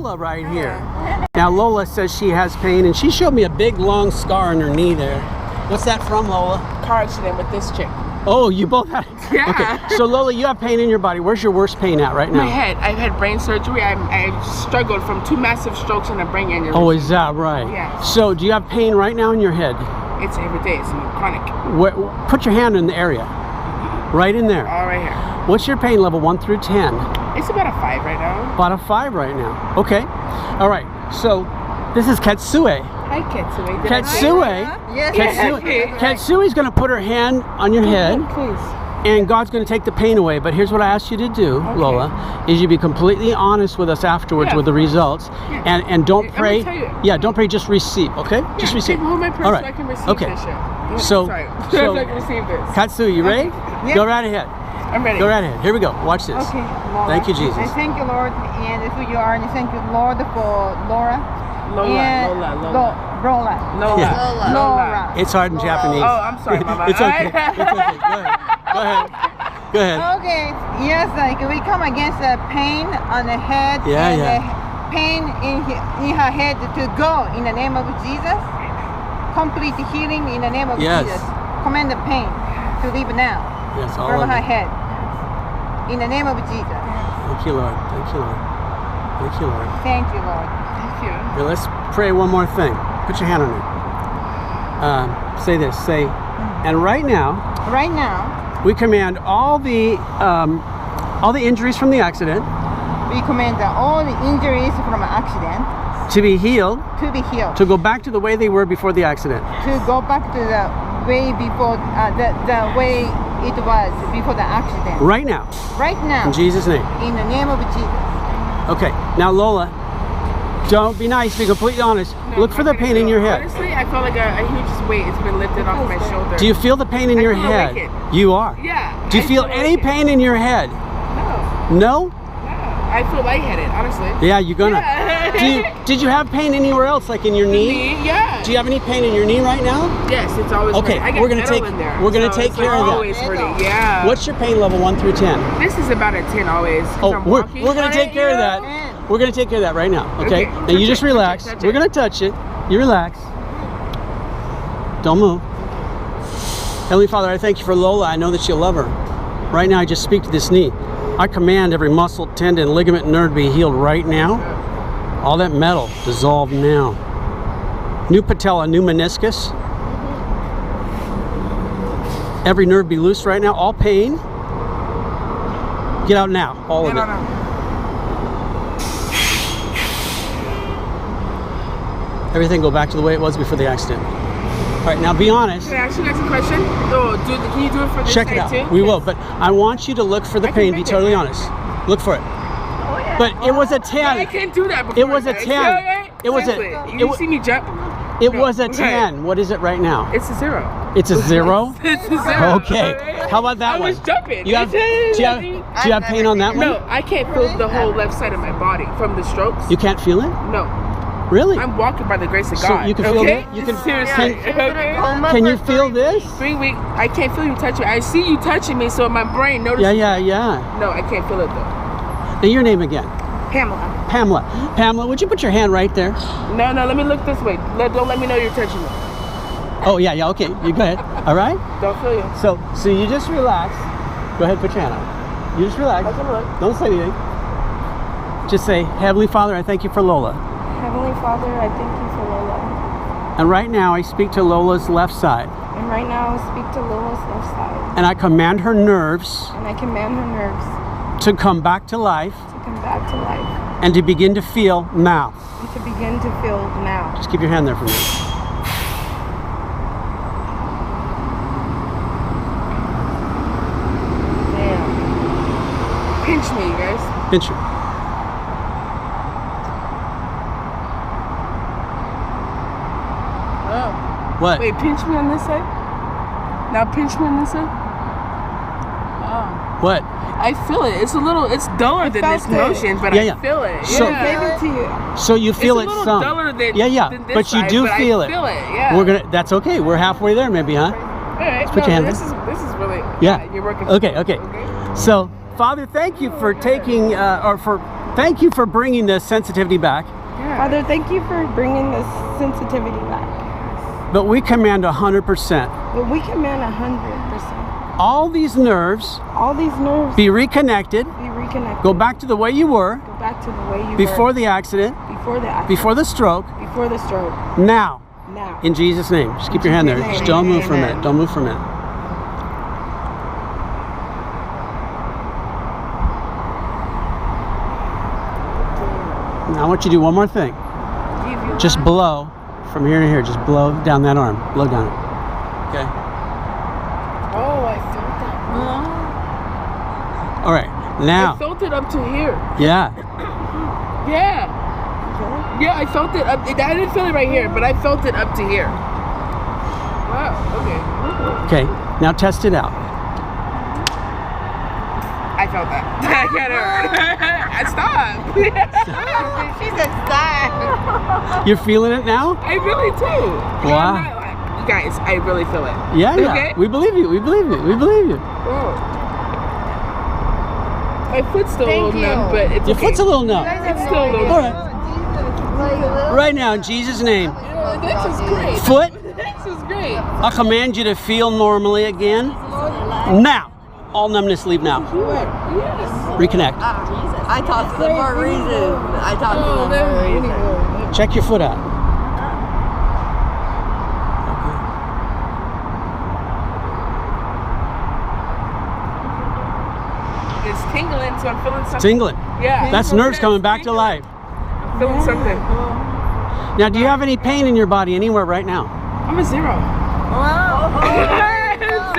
Lola right here. Now Lola says she has pain, and she showed me a big long scar on her knee there. What's that from, Lola? Car accident with this chick. Oh, you both had it? Yeah. Okay, so Lola, you have pain in your body. Where's your worst pain at right now? My head. I've had brain surgery. I struggled from 2 massive strokes and a brain aneurysm. Oh, is that right? Yeah. So do you have pain right now in your head? It's every day. It's chronic. Put your hand in the area. Right in there. All right here. What's your pain level, 1 through 10? It's about a 5 right now. About a 5 right now. Okay. All right. So this is Katsue. Hi, Katsue. Katsue. Yes. Katsue's going to put her hand on your head, Please. and God's going to take the pain away. But here's what I asked you to do, Lola, is you be completely honest with us afterwards with the results, and don't pray. I'm gonna tell you. Yeah, don't pray. Just receive. Okay. Just receive. Hold my purse All right. so I can receive Okay. this shit. So- Sorry. so- I can receive this. Katsue, you ready? Yeah. Go right ahead. I'm ready. Go right ahead. Here we go. Watch this. Okay, Lord. Thank you, Jesus. I thank you, Lord, and who you are, and I thank you, Lord, for Laura. Lola. and Lola. Laura. It's hard in Japanese. Oh, I'm sorry, Mama. It's okay. It's okay. Go ahead. Go ahead. Okay, yes, like we come against the pain on the head Yeah, and yeah. the pain in her head to go in the name of Jesus. Complete healing in the name of Yes. Jesus. Command the pain to leave now Yes, all from of her it. head. In the name of Jesus. Thank you, Lord. Thank you, Lord. Thank you, Lord. Thank you, Lord. Thank you. Here, let's pray one more thing. Put your hand on it. Say this. Say, and right now, Right now, we command all the injuries from the accident we command all the injuries from an accident to be healed, to be healed. to go back to the way they were before the accident. To go back to the way before, the way it was before the accident. Right now, Right now, in Jesus' name. in the name of Jesus. Okay. Now, Lola, don't be nice. Be completely honest. No, Look I'm for the not gonna pain in do your it. head. Honestly, I felt like a huge weight has been lifted off my shoulder. Do you feel the pain in I your feel head? wicked. You are. Yeah. Do you I feel any wicked. pain in your head? No. No? I feel lightheaded, honestly. Yeah, you're gonna. Yeah. Did you have pain anywhere else, like in your knee? Yeah. Do you have any pain in your knee right now? Yes, it's always Okay, hurting. I got we're gonna metal take- in there, we're gonna so take it's care of that. always hurting. Yeah. What's your pain level, 1 through 10? This is about a 10 always. 'cause Oh, I'm we're walking gonna on take it, care of you that. know? We're gonna take care of that right now. Okay. Okay, Now you touch just it, relax. touch it, touch We're it. gonna touch it. You relax. Don't move. Heavenly Father, I thank you for Lola. I know that you love her. Right now, I just speak to this knee. I command every muscle, tendon, ligament, nerve to be healed right now. All that metal dissolve now. New patella, new meniscus. Every nerve be loose right now. All pain. Get out now. All of it. No. Everything go back to the way it was before the accident. All right, now be honest. Can I ask you guys a question? Oh, can you do it for this Check it side out. too? We will, but I want you to look for the I can pain. Be fake it. totally honest. Look for it. Oh, yeah. But it was a I 10. can't do that before. It was a guys. 10. Yeah. It was a- Seriously. it You wa- see me jump? It No, was a okay. 10. What is it right now? It's a 0. It's a 0. It's a 0. Okay. How about that I one? was jumping. Do you have pain on that one? No, I can't feel the whole left side of my body from the strokes. You can't feel it? No, Really? I'm walking by the grace of So God. you can feel okay? it? You can- Seriously. Okay? Can you feel this? 3 weeks. I can't feel you touching. I see you touching me, so my brain notices. Yeah. No, I can't feel it though. Now your name again? Pamela. Pamela. Pamela, would you put your hand right there? No, let me look this way. Don't let me know you're touching me. Oh, yeah, okay. You go ahead. All right? Don't feel you. So you just relax. Go ahead, put your hand on. You just relax. I can look. Don't say anything. Just say, Heavenly Father, I thank you for Lola. Heavenly Father, I thank you for Lola. And right now, I speak to Lola's left side. And right now, I speak to Lola's left side. And I command her nerves And I command her nerves to come back to life to come back to life and to begin to feel now. and to begin to feel now. Just keep your hand there for me. Damn. Pinch me, you guys. Pinch her. Oh. What? Wait, pinch me on this side. Now pinch me on this side. Oh. What? I feel it. It's duller than felt this it. motion, but Yeah. I feel it. So- Yeah. Give it to you. So you feel it's it a little some. duller than, Yeah. than this But you side, do but feel I it. feel it, yeah. That's okay. We're halfway there maybe, huh? All right. put your hand this is really, Yeah. you're working. Okay. So, Father, thank you for taking, or for thank you for bringing the sensitivity back. Yeah. Father, thank you for bringing this sensitivity back. But we command 100%. But we command 100%. All these nerves All these nerves be reconnected. be reconnected. Go back to the way you were Go back to the way you before were. the accident, Before the accident. before the stroke. Before the stroke. Now, Now. in Jesus' name. Just keep your hand there. Just don't move for a minute. Don't move for a minute. Now I want you to do one more thing. Just blow from here to here. Just blow down that arm. Blow down it. Okay. Oh, I felt that. All right. I Now. felt it up to here. Yeah. Yeah. Yeah, I felt it up. I didn't feel it right here, but I felt it up to here. Wow. Okay. Okay. Now test it out. I felt that. I got hurt. I stopped. She said, stop. You're feeling it now? I really do. Wow. I'm not like- you guys, I really feel it. Yeah. Yeah. Okay. We believe you. We believe you. We believe you. Whoa. My foot's still a little numb, but it's Your okay. foot's a little numb. It's still a little All numb. right. Right now, in Jesus' name. Yeah, this is great. Foot, This is great. I'll command you to feel normally again. Now. All numbness leave now. Yes. Reconnect. I talked to them for a reason. I talked to Oh, them for a reason. then. Check your foot out. It's tingling, so I'm feeling something. Tingling. Yeah. That's nerves coming back to life. I'm feeling something. Now, do you have any pain in your body anywhere right now? I'm a zero.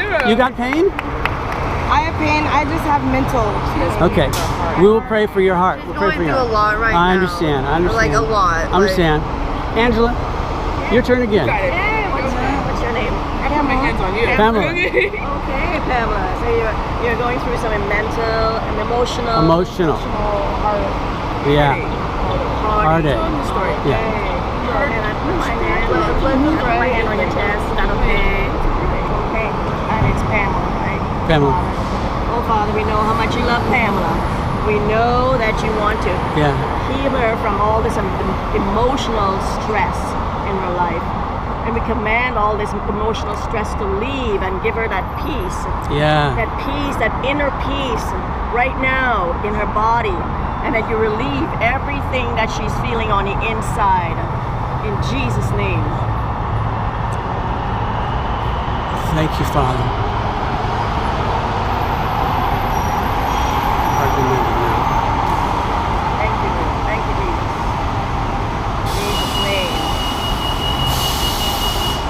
Zero. You got pain? I have pain. I just have mental. Okay. We will pray for your heart. We'll pray Going for your through a heart. lot right I now. understand. I understand. Like a lot. I understand. Angela, your turn again. Got it. What's your name? I put my hands on you. Pamela. Okay. Okay, Pamela. So you're going through some mental and emotional. Emotional. Yeah. Heartache. Tell them the story. Yeah. And I put my hand on your chest. Is that okay? Okay. And it's Pamela, right? Pamela. Oh, Father, we know how much you love Pamela. We know that you want to Yeah. heal her from all this emotional stress in her life. And we command all this emotional stress to leave and give her that peace. Yeah. That peace, that inner peace right now in her body. And that you relieve everything that she's feeling on the inside. In Jesus' name. Thank you, Father. Heart reminded now. Thank you, Lord. Thank you, Jesus. In Jesus' name.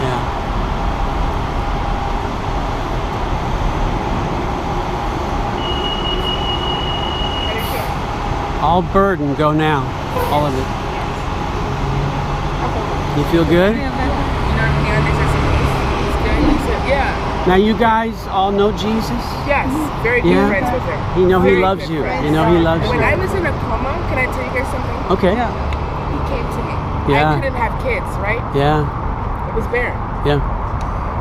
Yeah. All burden go now. All of it. You feel good? Yeah. Now you guys all know Jesus? Yes. Very good Yeah. friends with him. You know he Very loves good you. friends. You know he loves When you. I was in a coma, can I tell you guys something? Okay. He came to me. Yeah. I couldn't have kids, right? Yeah. I was barren. Yeah.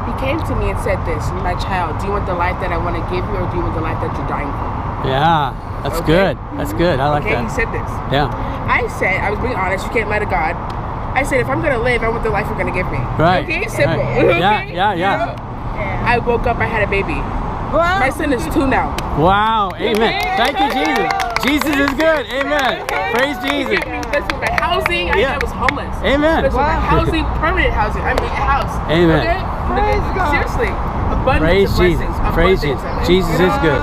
He came to me and said this, my child, do you want the life that I want to give you or do you want the life that you're dying for? Yeah. That's Okay. good. That's good. I like Okay, he that. said this. Yeah. I said, I was being honest, you can't lie to God. I said, if I'm going to live, I want the life you're going to give me. Right. Okay, simple. Right. Okay? Yeah, yeah, yeah. You know? I woke up, I had a baby. My son is 2 now. Wow. Amen. Thank you, Jesus. Jesus is good. Amen. Praise Jesus. That's with my housing. Yeah. I was homeless. Amen. That's with my housing, permanent housing. I mean, a house. Amen. Okay? Seriously. Abundance Praise of Jesus. blessings. Praise Abundance Jesus. of it. Jesus is good.